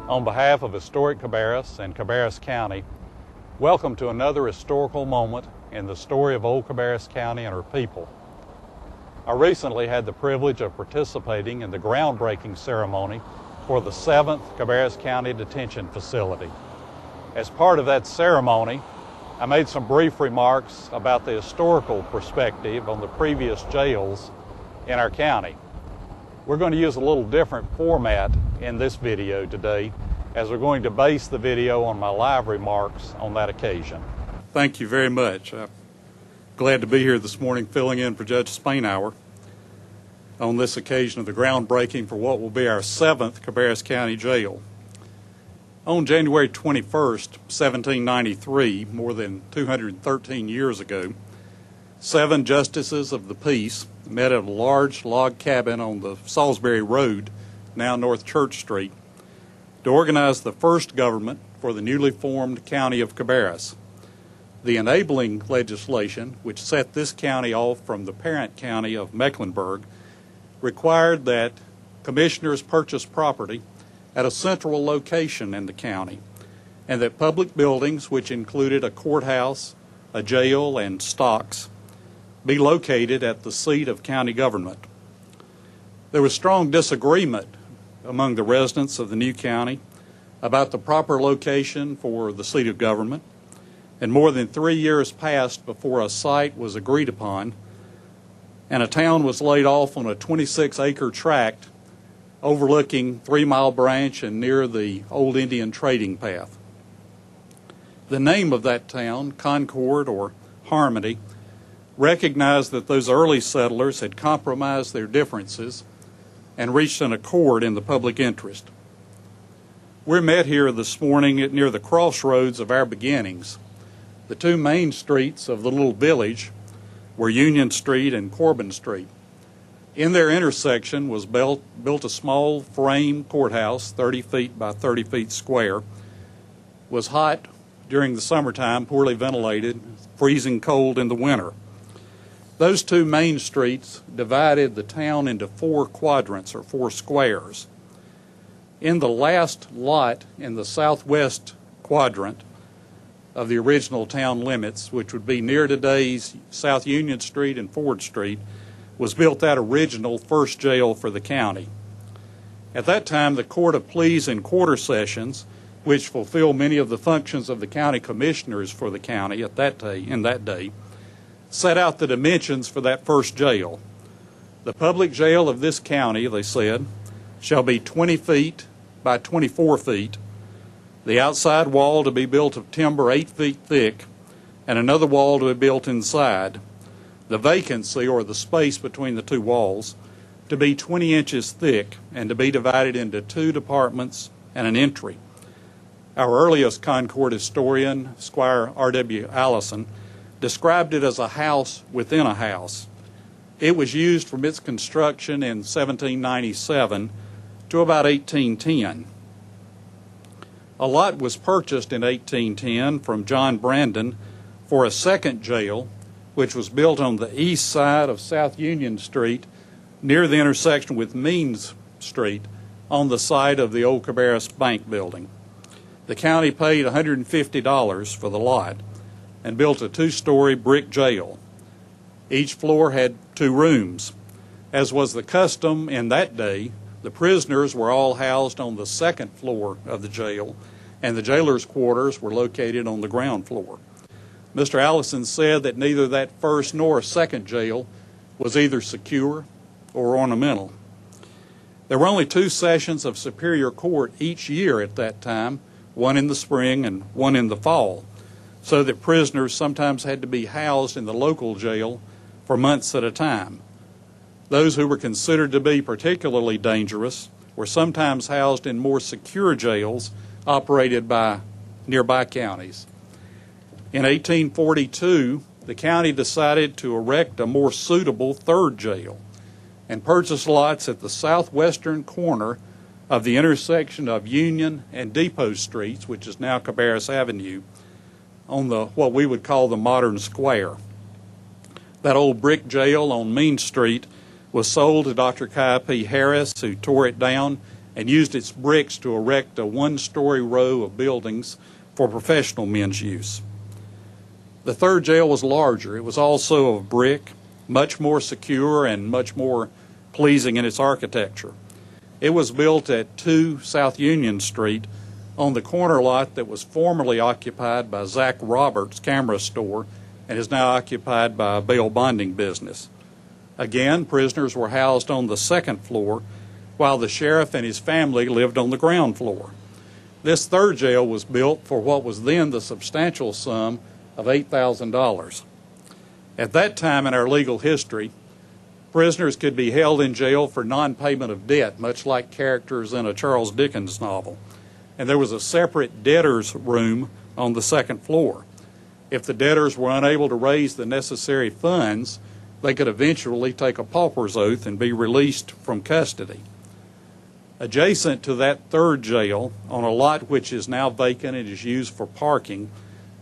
On behalf of Historic Cabarrus and Cabarrus County, welcome to another historical moment in the story of old Cabarrus County and her people. I recently had the privilege of participating in the groundbreaking ceremony for the 7th Cabarrus County Detention Facility. As part of that ceremony, I made some brief remarks about the historical perspective on the previous jails in our county. We're going to use a little different format in this video today, as we're going to base the video on my live remarks on that occasion. Thank you very much. I'm glad to be here this morning filling in for Judge Spainhour on this occasion of the groundbreaking for what will be our 7th Cabarrus County Jail. On January 21st, 1793, more than 213 years ago, 7 justices of the peace met at a large log cabin on the Salisbury Road, now North Church Street, to organize the first government for the newly formed county of Cabarrus. The enabling legislation, which set this county off from the parent county of Mecklenburg, required that commissioners purchase property at a central location in the county, and that public buildings, which included a courthouse, a jail, and stocks, be located at the seat of county government. There was strong disagreement among the residents of the new county about the proper location for the seat of government, and more than 3 years passed before a site was agreed upon and a town was laid off on a 26-acre tract overlooking 3 Mile Branch and near the old Indian trading path. The name of that town, Concord or Harmony, recognized that those early settlers had compromised their differences and reached an accord in the public interest. We're met here this morning near the crossroads of our beginnings. The 2 main streets of the little village were Union Street and Corbin Street. In their intersection was built a small frame courthouse, 30 feet by 30 feet square, was hot during the summertime, poorly ventilated, freezing cold in the winter. Those 2 main streets divided the town into 4 quadrants or 4 squares. In the last lot in the southwest quadrant of the original town limits, which would be near today's South Union Street and Ford Street, was built that original first jail for the county. At that time, the Court of Pleas and Quarter Sessions, which fulfill many of the functions of the county commissioners for the county in that day, set out the dimensions for that first jail. The public jail of this county, they said, shall be 20 feet by 24 feet, the outside wall to be built of timber 8 feet thick, and another wall to be built inside. The vacancy, or the space between the 2 walls, to be 20 inches thick and to be divided into 2 departments and an entry. Our earliest Concord historian, Squire R.W. Allison, described it as a house within a house. It was used from its construction in 1797 to about 1810. A lot was purchased in 1810 from John Brandon for a second jail, which was built on the east side of South Union Street near the intersection with Means Street on the site of the old Cabarrus Bank building. The county paid $150 for the lot and built a 2-story brick jail. Each floor had 2 rooms. As was the custom in that day, the prisoners were all housed on the 2nd floor of the jail, and the jailer's quarters were located on the ground floor. Mr. Allison said that neither that first nor second jail was either secure or ornamental. There were only 2 sessions of Superior Court each year at that time, one in the spring and one in the fall, so that prisoners sometimes had to be housed in the local jail for months at a time. Those who were considered to be particularly dangerous were sometimes housed in more secure jails operated by nearby counties. In 1842, the county decided to erect a more suitable 3rd jail and purchased lots at the southwestern corner of the intersection of Union and Depot Streets, which is now Cabarrus Avenue, on what we would call the modern square. That old brick jail on Mean Street was sold to Dr. Kai P. Harris, who tore it down and used its bricks to erect a one-story row of buildings for professional men's use. The third jail was larger. It was also of brick, much more secure and much more pleasing in its architecture. It was built at 2 South Union Street on the corner lot that was formerly occupied by Zach Roberts' camera store and is now occupied by a bail bonding business. Again, prisoners were housed on the second floor, while the sheriff and his family lived on the ground floor. This third jail was built for what was then the substantial sum of $8,000. At that time in our legal history, prisoners could be held in jail for non-payment of debt, much like characters in a Charles Dickens novel. And there was a separate debtor's room on the second floor. If the debtors were unable to raise the necessary funds, they could eventually take a pauper's oath and be released from custody. Adjacent to that third jail, on a lot which is now vacant and is used for parking,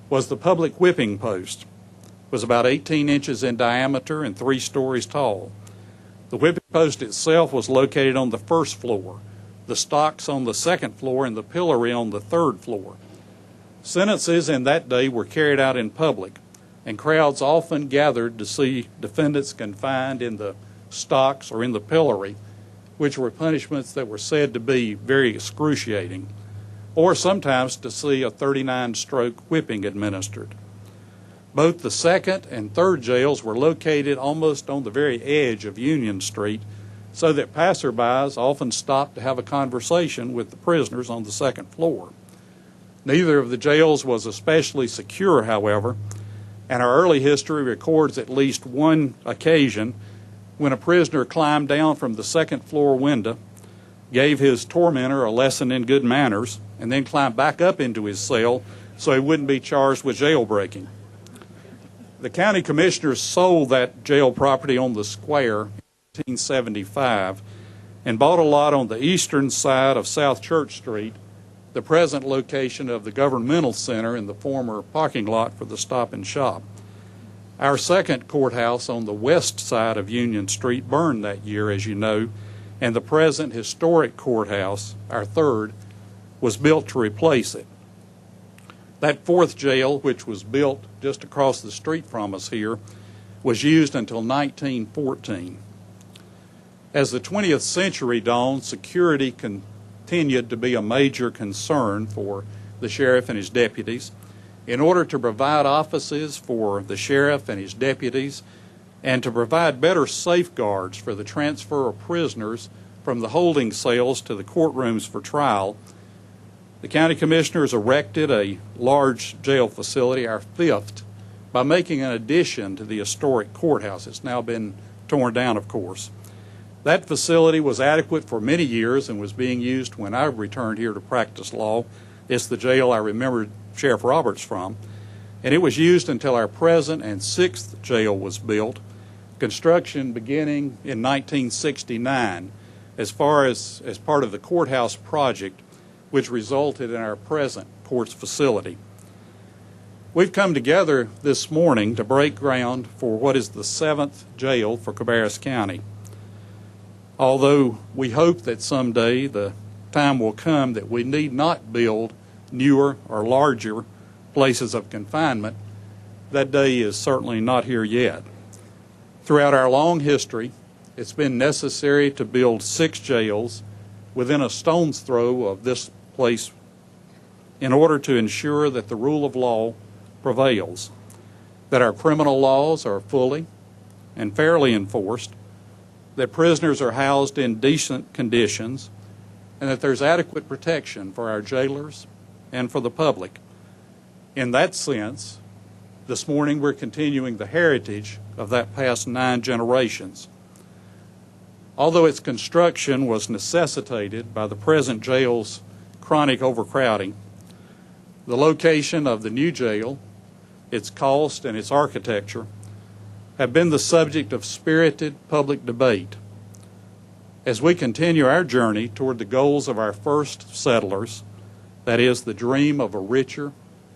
was the public whipping post. It was about 18 inches in diameter and 3 stories tall. The whipping post itself was located on the first floor, the stocks on the second floor, and the pillory on the third floor. Sentences in that day were carried out in public, and crowds often gathered to see defendants confined in the stocks or in the pillory, which were punishments that were said to be very excruciating, or sometimes to see a 39-stroke whipping administered. Both the second and third jails were located almost on the very edge of Union Street, so that passerbys often stopped to have a conversation with the prisoners on the second floor. Neither of the jails was especially secure, however, and our early history records at least one occasion when a prisoner climbed down from the second floor window, gave his tormentor a lesson in good manners, and then climbed back up into his cell so he wouldn't be charged with jailbreaking. The county commissioners sold that jail property on the square in 1875 and bought a lot on the eastern side of South Church Street, the present location of the governmental center in the former parking lot for the Stop and Shop. Our second courthouse on the west side of Union Street burned that year, as you know, and the present Historic Courthouse, our third, was built to replace it. That fourth jail, which was built just across the street from us here, was used until 1914. As the 20th century dawned, security continued to be a major concern for the sheriff and his deputies. In order to provide offices for the sheriff and his deputies and to provide better safeguards for the transfer of prisoners from the holding cells to the courtrooms for trial, the county commissioners erected a large jail facility, our fifth, by making an addition to the historic courthouse. It's now been torn down, of course. That facility was adequate for many years and was being used when I returned here to practice law. It's the jail I remembered Sheriff Roberts from, and it was used until our present and sixth jail was built, construction beginning in 1969 as part of the courthouse project, which resulted in our present courts facility. We've come together this morning to break ground for what is the seventh jail for Cabarrus County. Although we hope that someday the time will come that we need not build newer or larger places of confinement, that day is certainly not here yet. Throughout our long history, it's been necessary to build 6 jails within a stone's throw of this place in order to ensure that the rule of law prevails, that our criminal laws are fully and fairly enforced, that prisoners are housed in decent conditions, and that there's adequate protection for our jailers and for the public. In that sense, this morning we're continuing the heritage of that past 9 generations. Although its construction was necessitated by the present jail's chronic overcrowding, the location of the new jail, its cost, and its architecture have been the subject of spirited public debate. As we continue our journey toward the goals of our first settlers, that is, the dream of a richer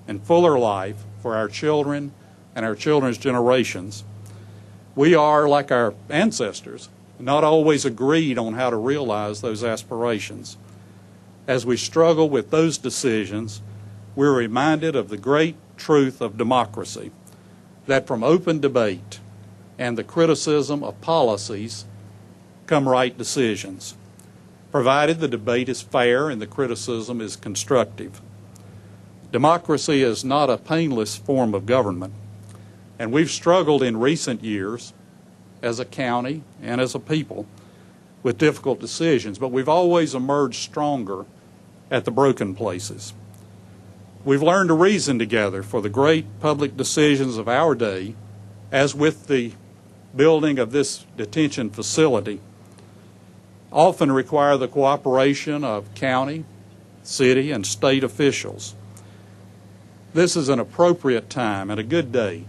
and fuller life for our children and our children's generations, we are, like our ancestors, not always agreed on how to realize those aspirations. As we struggle with those decisions, we're reminded of the great truth of democracy, that from open debate and the criticism of policies come right decisions, provided the debate is fair and the criticism is constructive. Democracy is not a painless form of government, and we've struggled in recent years as a county and as a people with difficult decisions, but we've always emerged stronger at the broken places. We've learned to reason together for the great public decisions of our day, as with the building of this detention facility, often require the cooperation of county, city, and state officials. This is an appropriate time and a good day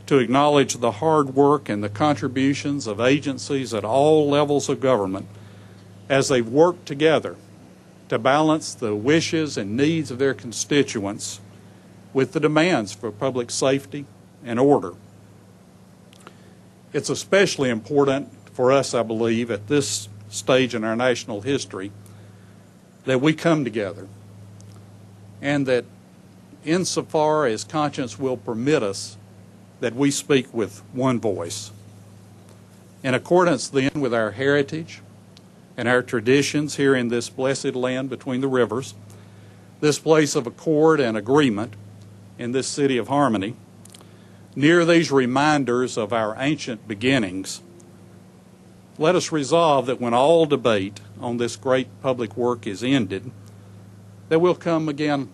to acknowledge the hard work and the contributions of agencies at all levels of government as they've worked together to balance the wishes and needs of their constituents with the demands for public safety and order. It's especially important for us, I believe, at this stage in our national history, that we come together and that insofar as conscience will permit us, that we speak with one voice. In accordance then with our heritage and our traditions here in this blessed land between the rivers, this place of accord and agreement in this city of harmony, near these reminders of our ancient beginnings, let us resolve that when all debate on this great public work is ended, that we'll come again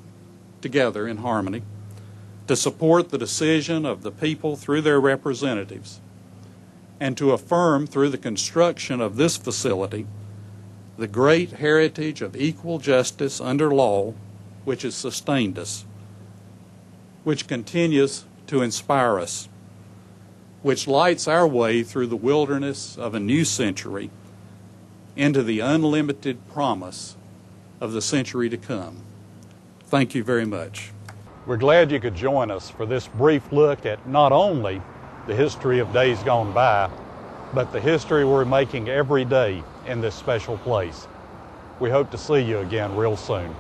together in harmony to support the decision of the people through their representatives and to affirm through the construction of this facility the great heritage of equal justice under law which has sustained us, which continues to inspire us, which lights our way through the wilderness of a new century into the unlimited promise of the century to come. Thank you very much. We're glad you could join us for this brief look at not only the history of days gone by, but the history we're making every day in this special place. We hope to see you again real soon.